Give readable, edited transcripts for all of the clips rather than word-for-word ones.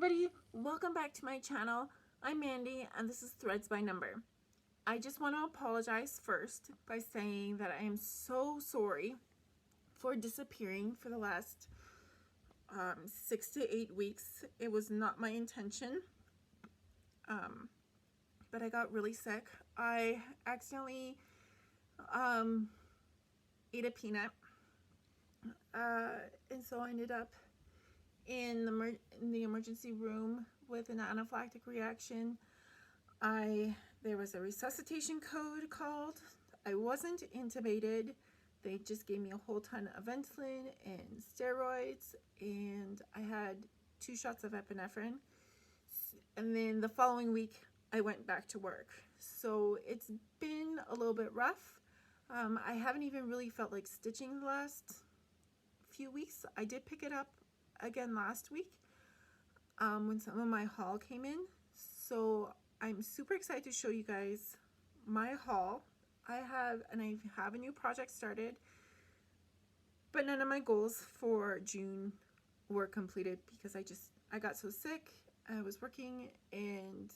everybody, welcome back to my channel. I'm Mandy and this is Threads by Number. I just want to apologize first by saying that I am so sorry for disappearing for the last 6 to 8 weeks. It was not my intention, but I got really sick. I accidentally ate a peanut, and so I ended up in the emergency room with an anaphylactic reaction. There was a resuscitation code called. I wasn't intubated. They just gave me a whole ton of Ventolin and steroids, and I had 2 shots of epinephrine. And then the following week, I went back to work. So it's been a little bit rough. I haven't even really felt like stitching the last few weeks. I did pick it up again last week when some of my haul came in. So I'm super excited to show you guys my haul. I have a new project started, but none of my goals for June were completed because I got so sick. I was working and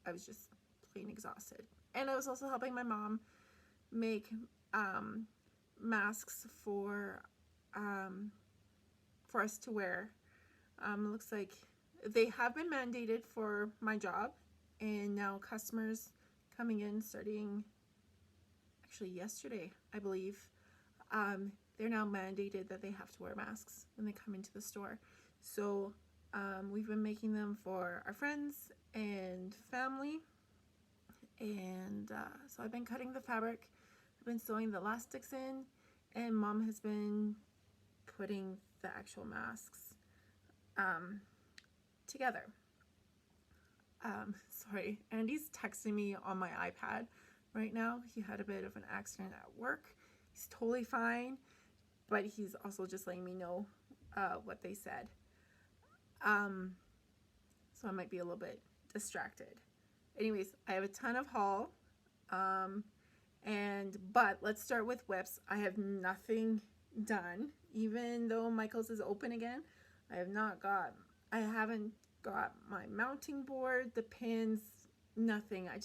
I was just plain exhausted. And I was also helping my mom make masks for us to wear. It looks like they have been mandated for my job, and now customers coming in starting actually yesterday, I believe, they're now mandated that they have to wear masks when they come into the store. So we've been making them for our friends and family, and so I've been cutting the fabric, I've been sewing the elastics in, and Mom has been putting the actual masks together. Sorry, Andy's texting me on my iPad right now. He had a bit of an accident at work. He's totally fine, but he's also just letting me know what they said. So I might be a little bit distracted. Anyways, I have a ton of haul, but let's start with whips. I have nothing done, even though Michael's is open again. I haven't got my mounting board, the pins, nothing. I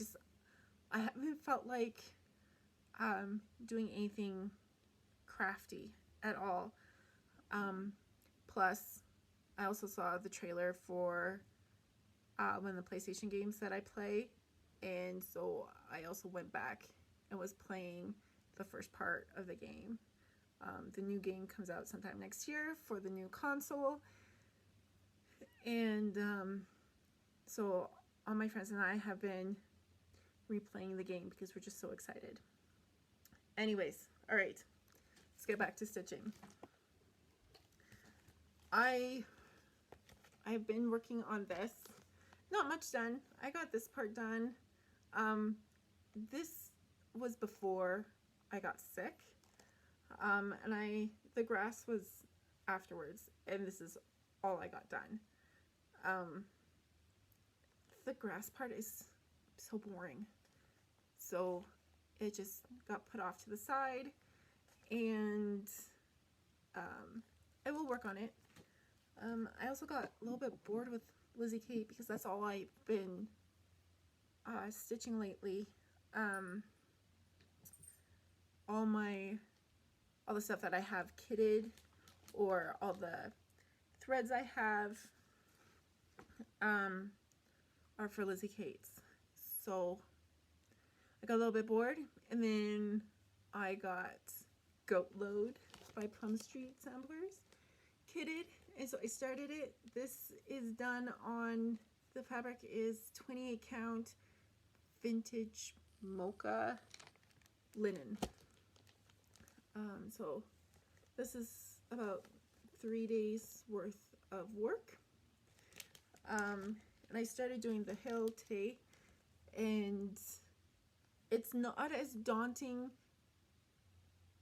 haven't felt like doing anything crafty at all. Plus, I also saw the trailer for one of the PlayStation games that I play, and so I also went back and was playing the first part of the game. The new game comes out sometime next year for the new console, and so all my friends and I have been replaying the game because we're just so excited. Anyways, all right, let's get back to stitching. I've been working on this. Not much done. I got this part done. This was before I got sick. And the grass was afterwards, and this is all I got done. The grass part is so boring, so it just got put off to the side, and I will work on it. I also got a little bit bored with Lizzie Kate because that's all I've been stitching lately. All the stuff that I have kitted, or all the threads I have, are for Lizzie Kate's. So I got a little bit bored, and then I got Goat Load by Plum Street Samplers kitted, and so I started it. This is done on, the fabric is 28 count vintage mocha linen. So this is about 3 days worth of work. And I started doing the hill today, and it's not as daunting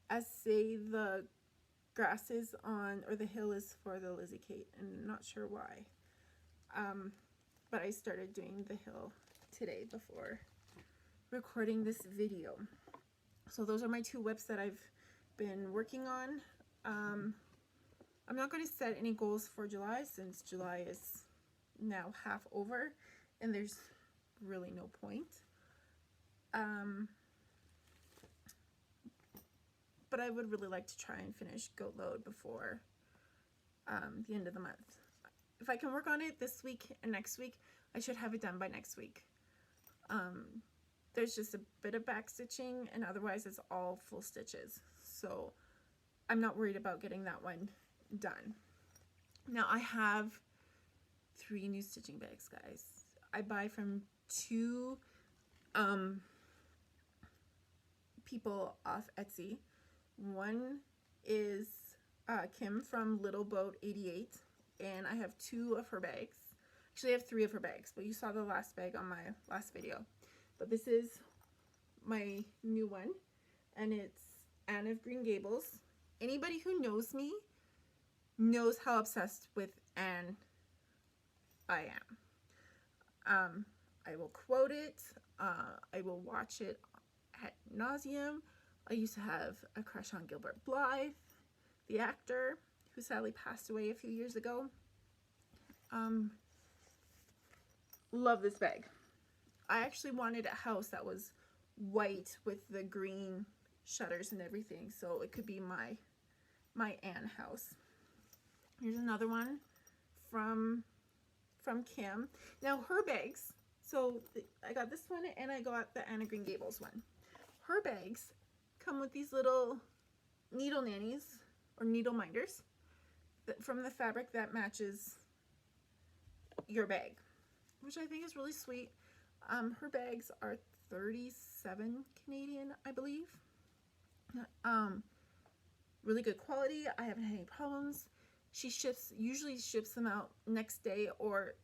as, say, the grass is on, or the hill is for the Lizzie Kate, and I'm not sure why. But I started doing the hill today before recording this video. So those are my 2 whips that I've been working on. I'm not going to set any goals for July, since July is now half over, and there's really no point. But I would really like to try and finish Goat Load before the end of the month. If I can work on it this week and next week, I should have it done by next week. There's just a bit of back stitching, and otherwise it's all full stitches. So I'm not worried about getting that one done. Now I have 3 new stitching bags, guys. I buy from 2 people off Etsy. One is Kim from Little Boat 88, and I have 2 of her bags. Actually, I have 3 of her bags, but you saw the last bag on my last video. But this is my new one, and it's Anne of Green Gables. Anybody who knows me knows how obsessed with Anne I am. I will quote it. I will watch it ad nauseum. I used to have a crush on Gilbert Blythe, the actor, who sadly passed away a few years ago. Love this bag. I actually wanted a house that was white with the green shutters and everything, so it could be my Anne house. Here's another one from Kim. Now her bags, so I got this one and I got the Anne of Green Gables one. Her bags come with these little needle nannies or needle minders from the fabric that matches your bag, which I think is really sweet. Her bags are 37 Canadian, I believe. Really good quality. I haven't had any problems. She usually ships them out next day, or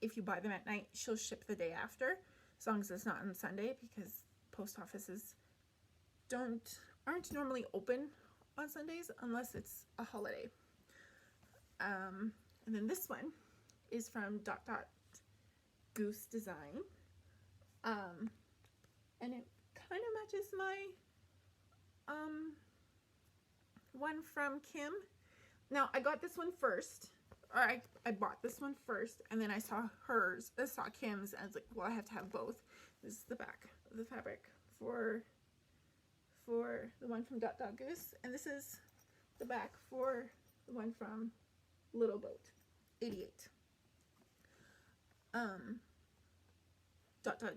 if you buy them at night, she'll ship the day after, as long as it's not on Sunday, because post offices aren't normally open on Sundays unless it's a holiday. And then this one is from Goose Design. And it kind of matches my one from Kim. Now I got this one first, or I bought this one first, and then I saw hers, I saw Kim's, and I was like, well, I have to have both. This is the back of the fabric for the one from Goose, and this is the back for the one from Little Boat 88.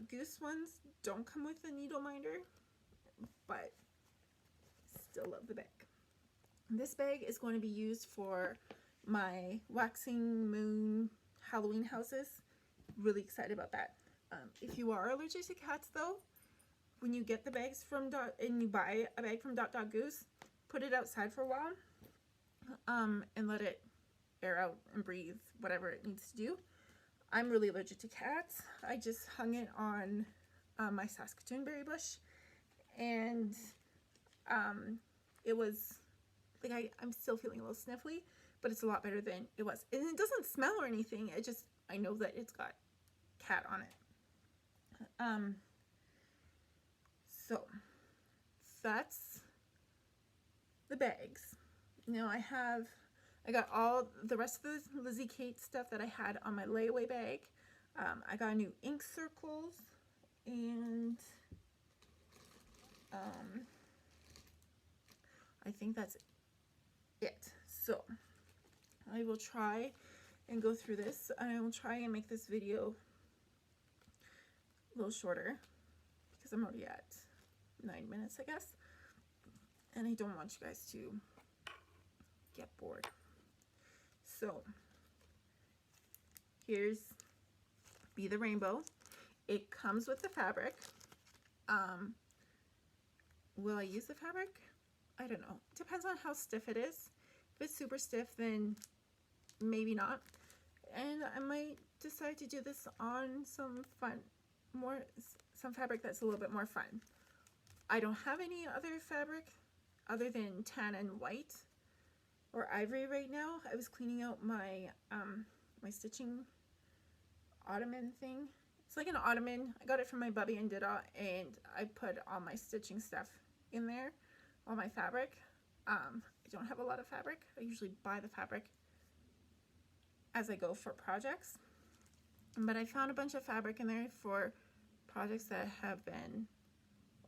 Goose ones don't come with a needle minder, but still love the bag. This bag is going to be used for my Waxing Moon Halloween houses. Really excited about that. If you are allergic to cats though, when you get the bags from and you buy a bag from Goose, put it outside for a while and let it air out and breathe whatever it needs to do. I'm really allergic to cats. I just hung it on my Saskatoon berry bush, and it was like I'm still feeling a little sniffly, but it's a lot better than it was. And it doesn't smell or anything. I know that it's got cat on it. So that's the bags. Now I got all the rest of the Lizzie Kate stuff that I had on my layaway bag. I got new ink circles, and I think that's it. So I will try and go through this. I will try and make this video a little shorter because I'm already at 9 minutes, I guess, and I don't want you guys to get bored. So here's Be the Rainbow. It comes with the fabric. Will I use the fabric? I don't know. Depends on how stiff it is. If it's super stiff, then maybe not. And I might decide to do this on some fabric that's a little bit more fun. I don't have any other fabric other than tan and white or ivory right now. I was cleaning out my my stitching ottoman thing. It's like an ottoman. I got it from my Bubby and Dida, and I put all my stitching stuff in there, all my fabric. I don't have a lot of fabric. I usually buy the fabric as I go for projects. But I found a bunch of fabric in there for projects that have been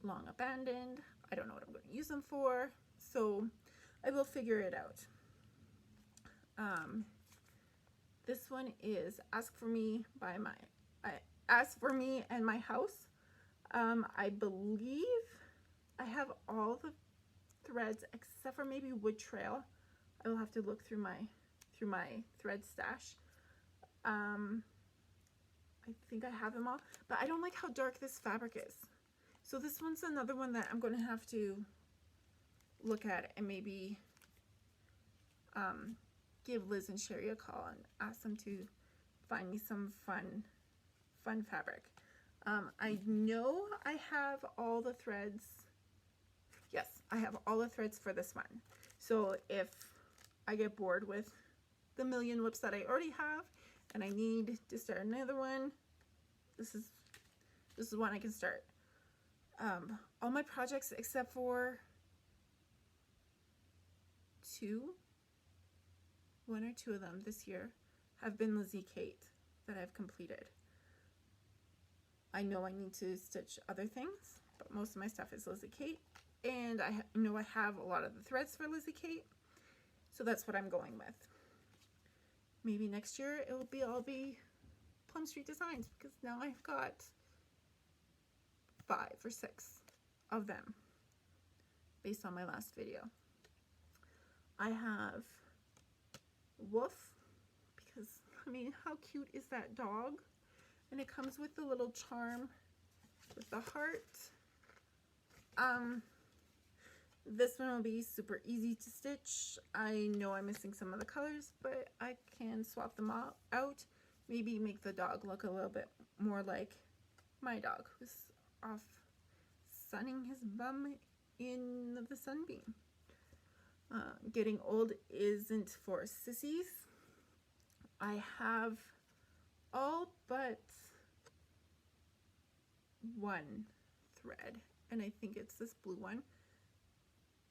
long abandoned. I don't know what I'm going to use them for, so I will figure it out. This one is Ask for Me by Ask for Me and My House. I believe I have all the threads except for maybe Wood Trail. I will have to look through my thread stash. I think I have them all, but I don't like how dark this fabric is. So this one's another one that I'm going to have to look at and maybe give Liz and Sherry a call and ask them to find me some fun fabric. I know I have all the threads. Yes, I have all the threads for this one. So if I get bored with the million whips that I already have and I need to start another one, this is one I can start. All my projects except for one or two of them this year have been Lizzie Kate that I've completed. I know I need to stitch other things, but most of my stuff is Lizzie Kate, and I know I have a lot of the threads for Lizzie Kate, so that's what I'm going with. Maybe next year it will be all Plum Street Designs, because now I've got 5 or 6 of them based on my last video. I have Woof, because I mean, how cute is that dog? And it comes with the little charm with the heart. This one will be super easy to stitch. I know I'm missing some of the colors, but I can swap them all out. Maybe make the dog look a little bit more like my dog, who's off sunning his bum in the sunbeam. Getting old isn't for sissies. I have all but one thread, and I think it's this blue one,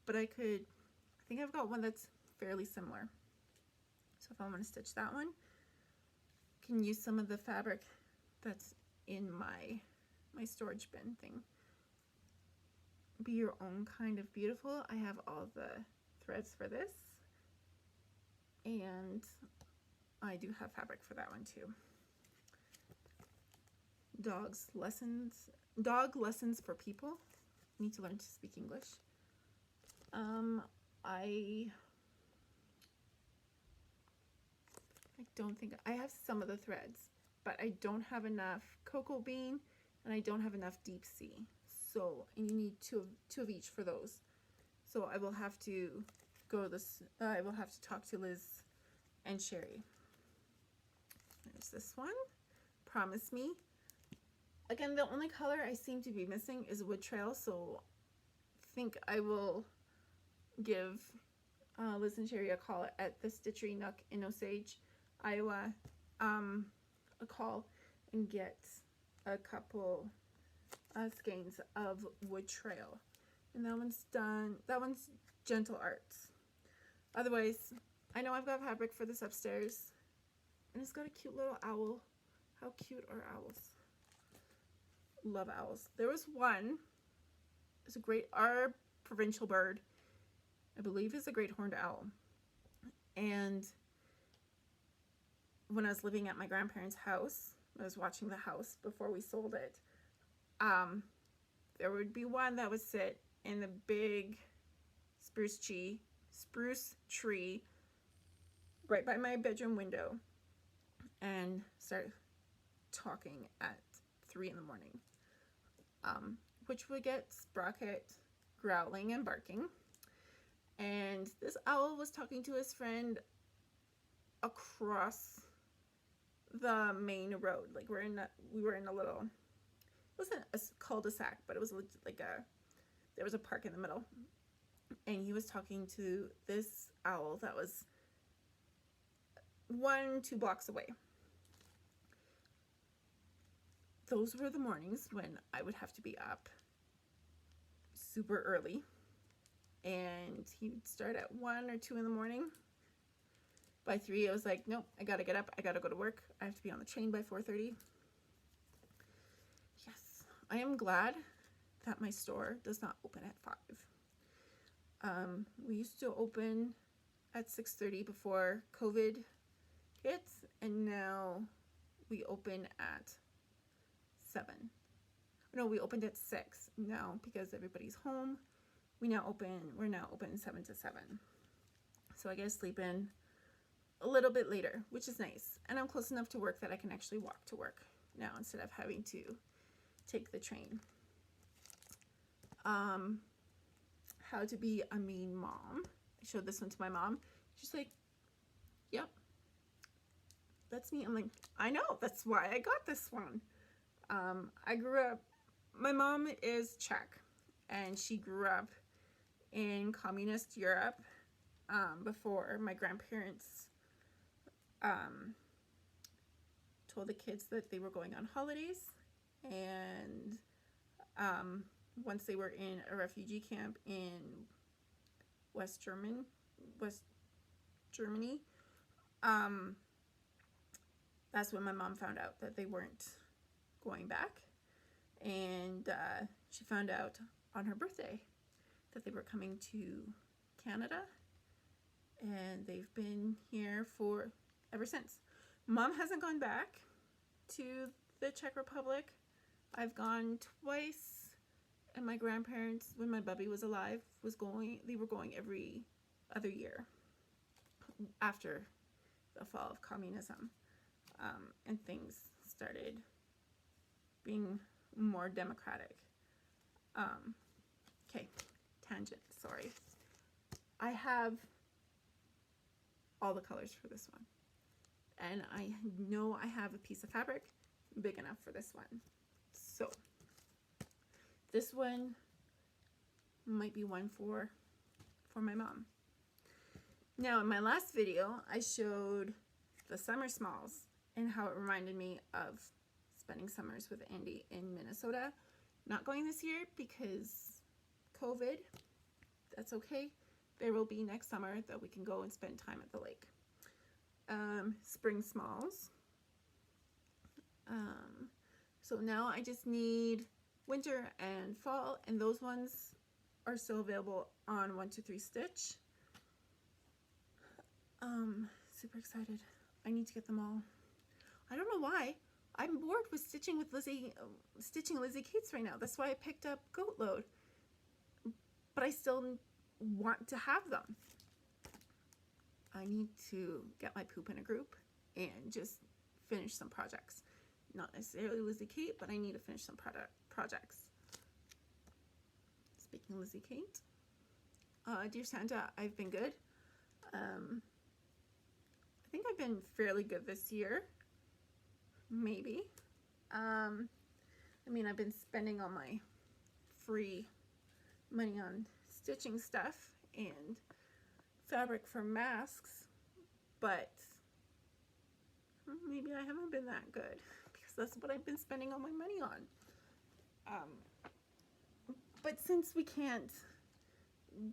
but I think I've got one that's fairly similar. So if I want to stitch that one, I can use some of the fabric that's in my storage bin thing. Be Your Own Kind of Beautiful. I have all the threads for this, and I do have fabric for that one too. Dog lessons for people. Need to learn to speak English. I don't think I have some of the threads, but I don't have enough cocoa bean and I don't have enough deep sea. So, and you need two of each for those. So I will have to I will have to talk to Liz and Sherry. There's this one, Promise Me. Again, the only color I seem to be missing is Wood Trail, so I think I will give Liz and Sherry a call at the Stitchery Nook in Osage, Iowa, a call and get a couple skeins of Wood Trail. And that one's done. That one's Gentle Arts. Otherwise, I know I've got fabric for this upstairs, and it's got a cute little owl. How cute are owls? Love owls. There was one. It's our provincial bird, I believe, is a great horned owl. And when I was living at my grandparents' house, I was watching the house before we sold it. There would be one that would sit in the big spruce tree right by my bedroom window and start talking at 3 in the morning, which would get Sprocket growling and barking. And this owl was talking to his friend across the main road. Like we were in a little, it wasn't a cul-de-sac, but it was like there was a park in the middle. And he was talking to this owl that was 1-2 blocks away. Those were the mornings when I would have to be up super early, and he would start at 1 or 2 in the morning, By 3, I was like, nope, I gotta get up. I gotta go to work. I have to be on the train by 4:30. Yes, I am glad that my store does not open at 5. We used to open at 6:30 before COVID hits, and now we open at 7. No, we opened at 6 now because everybody's home. We're now open 7 to 7. So I get to sleep in a little bit later, which is nice. And I'm close enough to work that I can actually walk to work now instead of having to take the train. How to be a mean mom. I showed this one to my mom. She's like, yep, that's me. I'm like, I know, that's why I got this one. I grew up, my mom is Czech, and she grew up in communist Europe before my grandparents told the kids that they were going on holidays, and once they were in a refugee camp in West Germany, that's when my mom found out that they weren't going back, and she found out on her birthday that they were coming to Canada, and they've been here for ever since. Mom hasn't gone back to the Czech Republic. I've gone twice, and my grandparents, when my bubby was alive, they were going every other year after the fall of communism, and things started being more democratic. Okay, tangent, sorry. I have all the colors for this one, and I know I have a piece of fabric big enough for this one. So this one might be one for my mom. Now, in my last video, I showed the summer smalls and how it reminded me of spending summers with Andy in Minnesota. Not going this year because COVID. That's okay. There will be next summer that we can go and spend time at the lake. Spring smalls. So now I just need winter and fall, and those ones are still available on 123 Stitch. Super excited. I need to get them all. I don't know why. I'm bored with stitching Lizzie Kate's right now. That's why I picked up Goat Load. But I still want to have them. I need to get my poop in a group and just finish some projects. Not necessarily Lizzie Kate, but I need to finish some projects. Speaking of Lizzie Kate, Dear Santa, I've been good. I think I've been fairly good this year. Maybe. I mean, I've been spending all my free money on stitching stuff and fabric for masks, but maybe I haven't been that good because that's what I've been spending all my money on. But since we can't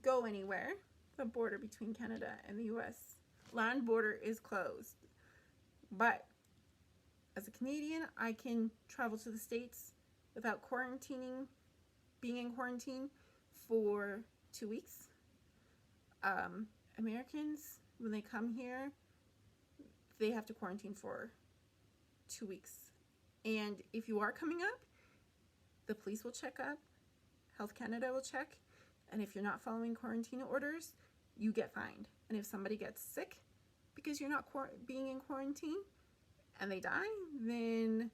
go anywhere, the border between Canada and the US, land border is closed. But as a Canadian, I can travel to the States without being in quarantine for 2 weeks. Americans, when they come here, they have to quarantine for 2 weeks. And if you are coming up, the police will check up, Health Canada will check, and if you're not following quarantine orders, you get fined. And if somebody gets sick because you're not being in quarantine and they die, then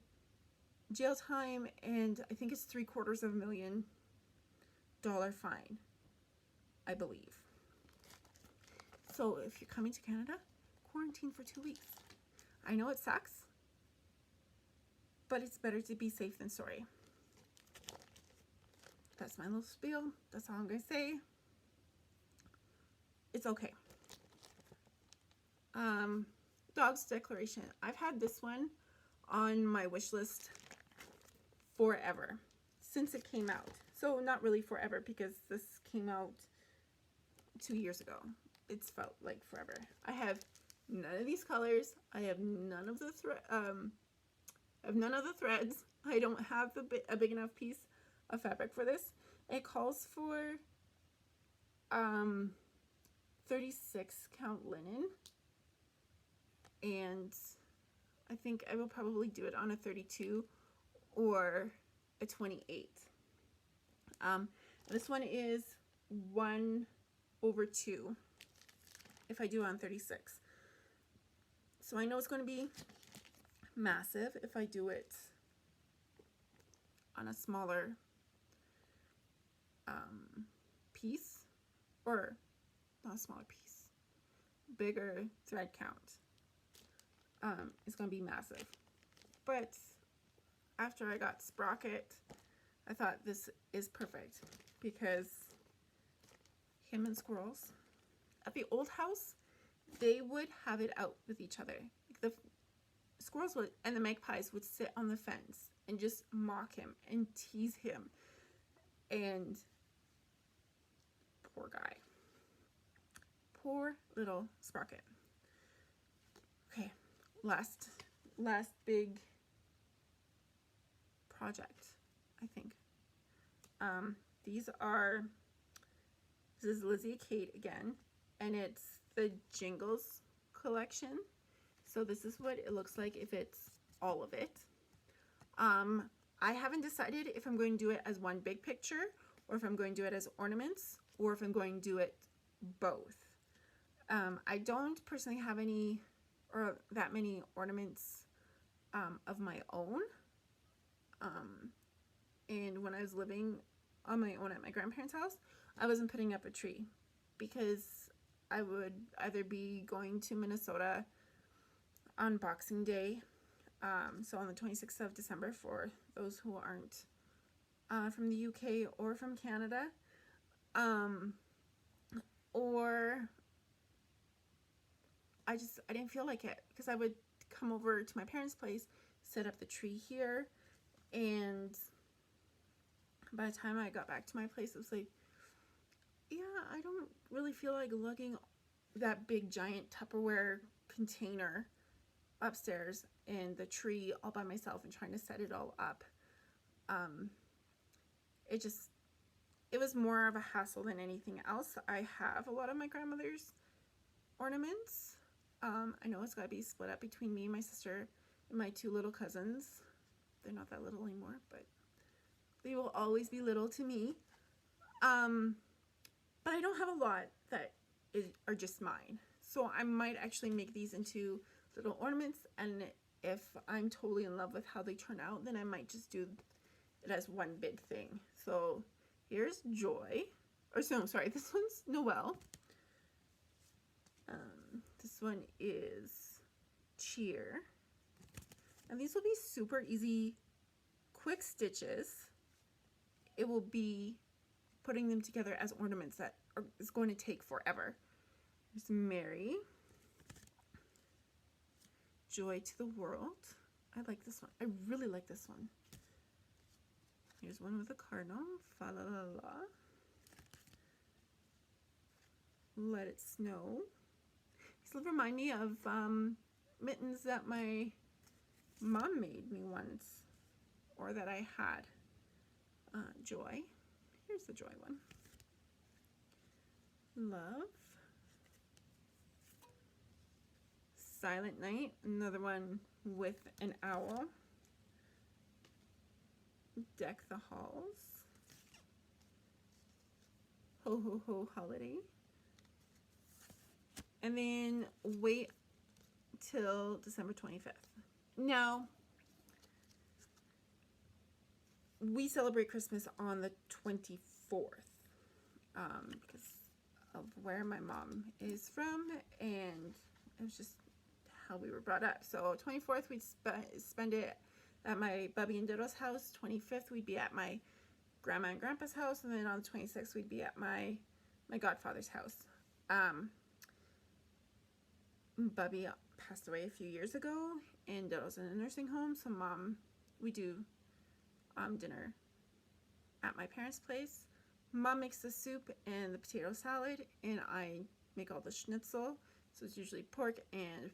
jail time, and I think it's $750,000 fine, I believe. So if you're coming to Canada, quarantine for 2 weeks. I know it sucks, but it's better to be safe than sorry. That's my little spiel. That's all I'm going to say. It's okay. Dog's Declaration. I've had this one on my wish list forever, since it came out. So not really forever, because this came out 2 years ago. It's felt like forever. I have none of these colors. I have none of the threads. I don't have a big enough piece of fabric for this. It calls for 36 count linen, and I think I will probably do it on a 32 or a 28. This one is 1/2 if I do it on 36. So I know it's going to be massive if I do it on a smaller piece, or not a smaller piece, bigger thread count. It's going to be massive. But after I got Sprocket, I thought this is perfect because him and squirrels at the old house, they would have it out with each other. Like the squirrels would, and the magpies would sit on the fence and just mock him and tease him. And poor guy. Poor little Sprocket. Okay, last big project, I think. This is Lizzie Kate again, and it's the Jingles collection. So this is what it looks like if it's all of it. I haven't decided if I'm going to do it as one big picture, or if I'm going to do it as ornaments, or if I'm going to do it both. I don't personally have any or that many ornaments of my own. And when I was living on my own at my grandparents' house, I wasn't putting up a tree because I would either be going to Minnesota on Boxing Day, so on the 26th of December for those who aren't from the UK or from Canada, or I didn't feel like it, because I would come over to my parents' place, set up the tree here, and by the time I got back to my place, it was like, yeah, I don't really feel like lugging that big giant Tupperware container upstairs and the tree all by myself and trying to set it all up. It was more of a hassle than anything else. I have a lot of my grandmother's ornaments. I know it's got to be split up between me and my sister and my two little cousins. They're not that little anymore, but they will always be little to me. But I don't have a lot that are just mine. So I might actually make these into little ornaments, and if I'm totally in love with how they turn out, then I might just do it as one big thing. So here's Joy. Or so, sorry, this one's Noelle. This one is Cheer. And these will be super easy, quick stitches. It will be putting them together as ornaments that is going to take forever. There's Mary. Joy to the World. I like this one. I really like this one. Here's one with a cardinal. Fa la la la. Let It Snow. These will remind me of mittens that my mom made me once, or that I had. Joy. Here's the Joy one. Love. Silent Night, another one with an owl. Deck the Halls. Ho Ho Ho Holiday. And then wait till December 25th. Now, we celebrate Christmas on the 24th because of where my mom is from, and it was just how we were brought up. So 24th we'd spend it at my Bubby and Diddle's house. 25th we'd be at my grandma and grandpa's house, and then on the 26th we'd be at my godfather's house. Bubby passed away a few years ago, and Diddle's in a nursing home, so we do dinner at my parents' place. Mom makes the soup and the potato salad, and I make all the schnitzel So it's usually pork and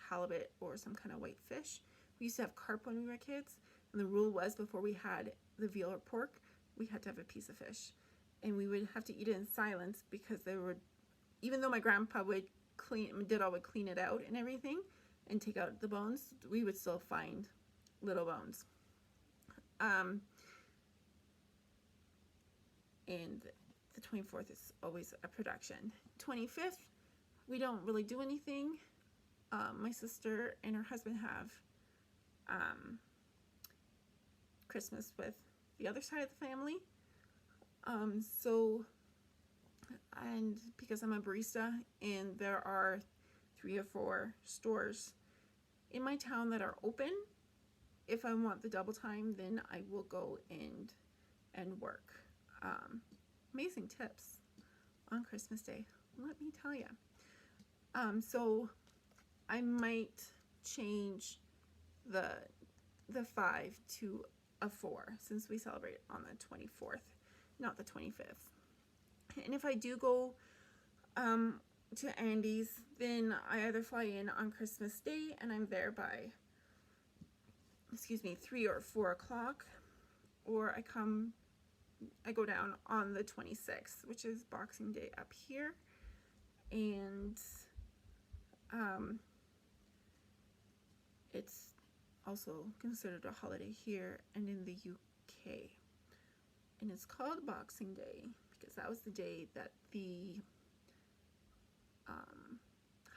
halibut or some kind of white fish. We used to have carp when we were kids, and the rule was before we had the veal or pork, we had to have a piece of fish. And we would have to eat it in silence because there would, even though my grandpa would clean it out and everything and take out the bones, we would still find little bones. And the 24th is always a production. 25th, we don't really do anything. My sister and her husband have Christmas with the other side of the family. And because I'm a barista and there are 3 or 4 stores in my town that are open, if I want the double time, then I will go and work. Amazing tips on Christmas Day, let me tell you. So I might change the 5 to a 4 since we celebrate on the 24th, not the 25th. And if I do go to Andy's, then I either fly in on Christmas Day and I'm there by, 3 or 4 o'clock, or I go down on the 26th, which is Boxing Day up here, and it's also considered a holiday here and in the UK, and it's called Boxing Day because that was the day that the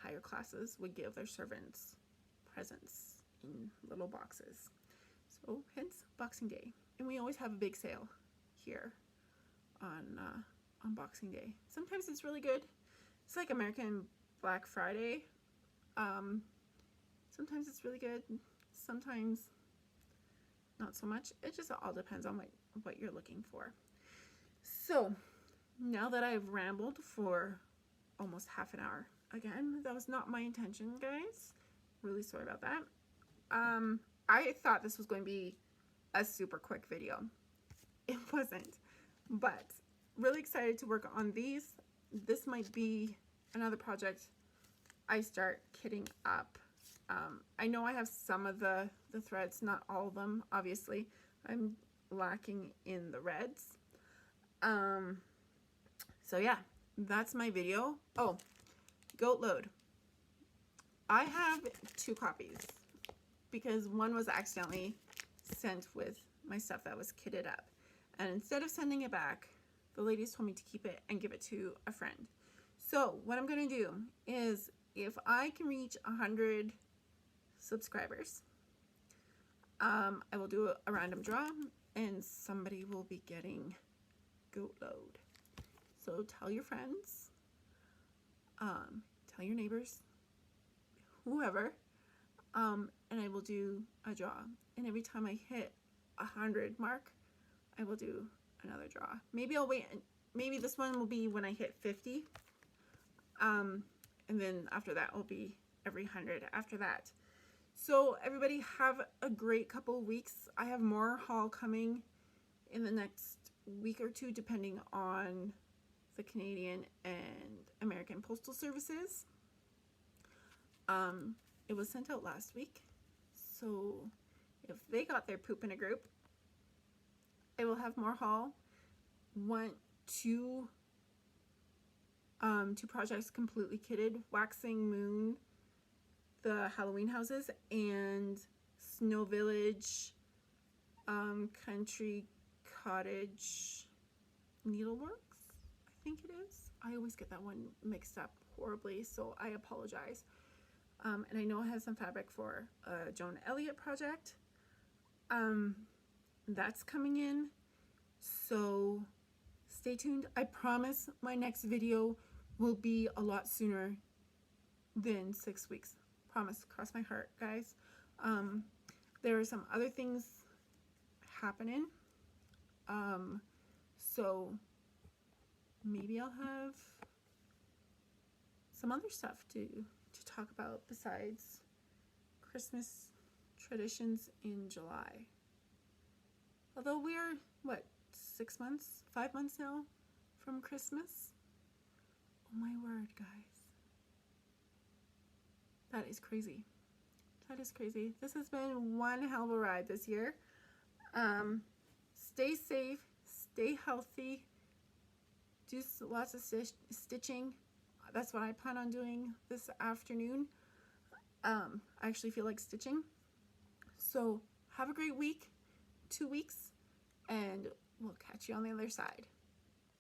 higher classes would give their servants presents in little boxes. So hence Boxing Day, and we always have a big sale here on Boxing Day. Sometimes it's really good. It's like American Black Friday. Sometimes it's really good. Sometimes not so much. It just all depends on what you're looking for. So now that I've rambled for almost half an hour, again, that was not my intention, guys. Really sorry about that. I thought this was going to be a super quick video. It wasn't, but really excited to work on these. This might be another project I start kitting up. I know I have some of the threads, not all of them, obviously. I'm lacking in the reds. So yeah, that's my video. Oh, goat load. I have 2 copies because one was accidentally sent with my stuff that was kitted up. And instead of sending it back, the ladies told me to keep it and give it to a friend. So what I'm going to do is, if I can reach 100 subscribers, I will do a random draw and somebody will be getting goat load. So tell your friends, tell your neighbors, whoever, and I will do a draw. And every time I hit 100 mark, I will do another draw. Maybe I'll wait. Maybe this one will be when I hit 50. And then after that will be every 100 after that. So everybody have a great couple weeks. I have more haul coming in the next week or 2, depending on the Canadian and American postal services. It was sent out last week, so if they got their poop in a group, I will have more haul. 2 projects completely kitted: Waxing Moon, the Halloween houses, and Snow Village, Country Cottage Needleworks, I think it is. I always get that one mixed up horribly, so I apologize. And I know I have some fabric for a Joan Elliott project. That's coming in, so stay tuned. I promise my next video will be a lot sooner than 6 weeks. Promise, cross my heart, guys. There are some other things happening, so maybe I'll have some other stuff to talk about besides Christmas traditions in July. Although we're, what, 6 months, 5 months now from Christmas? Oh my word, guys. That is crazy. That is crazy. This has been one hell of a ride this year. Stay safe, stay healthy, do lots of stitching. That's what I plan on doing this afternoon. I actually feel like stitching. So have a great week, 2 weeks, and we'll catch you on the other side.